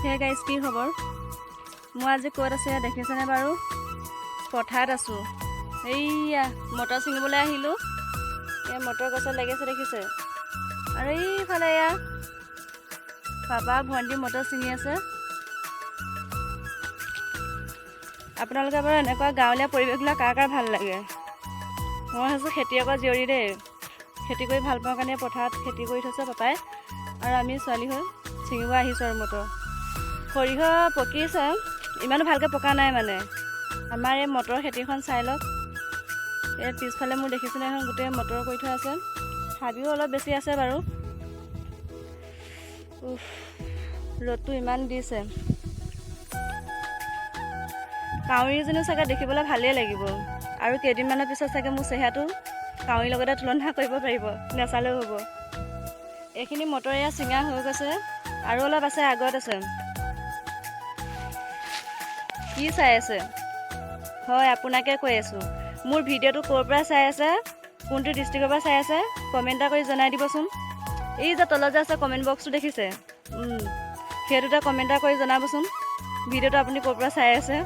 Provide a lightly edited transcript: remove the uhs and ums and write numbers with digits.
Hey guys কি খবৰ? মই আজি ক'ত আছে দেখিছেনে বাৰু? পথাৰত আছোঁ। এইয়া মটৰ ছিঙিবলৈ আহিলোঁ। এই মটৰ গছত লাগিছে দেখিছে? আৰু এইফালে এয়া পাপা ভণ্টি মটৰ ছিঙি আছে। আপোনালোকে বাৰু এনেকুৱা গাঁৱলীয়া পৰিৱেশবিলাক কাৰ কাৰ ভাল লাগে? মই হৈছোঁ খেতিয়কৰ জীয়ৰী দেই। খেতি কৰি ভাল পাওঁ কাৰণে পথাৰত খেতি কৰি থৈছে পাপাই, আৰু আমি ছোৱালী হৈ ছিঙিব আহিছোঁ আৰু মটৰ। সৰিয়হ পকিছে, ইমানো ভালকৈ পকা নাই মানে। আমাৰ এই মটৰ খেতিখন চাই লওক। এই পিছফালে মোৰ দেখিছেনে এখন গোটেই মটৰ কৰি থোৱা আছে। হাবিও অলপ বেছি আছে বাৰু। ৰ'দটো ইমান দিছে। কাউৰীজনী চাগে দেখিবলৈ ভালেই লাগিব, আৰু কেইদিনমানৰ পিছত চাগে মোৰ চেহেৰাটো কাউৰীৰ লগতে তুলনা কৰিব পাৰিব, নেচালেও হ'ব। এইখিনি মটৰ এয়া চিঙা হৈ গৈছে, আৰু অলপ আছে, আগত আছে। কি চাই আছে? হয়, আপোনাকে কৈ আছোঁ। মোৰ ভিডিঅ'টো ক'ৰ পৰা চাই আছে, কোনটো ডিষ্ট্ৰিক্টৰ পৰা চাই আছে, কমেণ্ট এটা কৰি জনাই দিবচোন। এই যে তলত যে আছে কমেণ্ট বক্সটো দেখিছে, সেইটোতে কমেণ্ট এটা কৰি জনাবচোন ভিডিঅ'টো আপুনি ক'ৰ পৰা চাই আছে।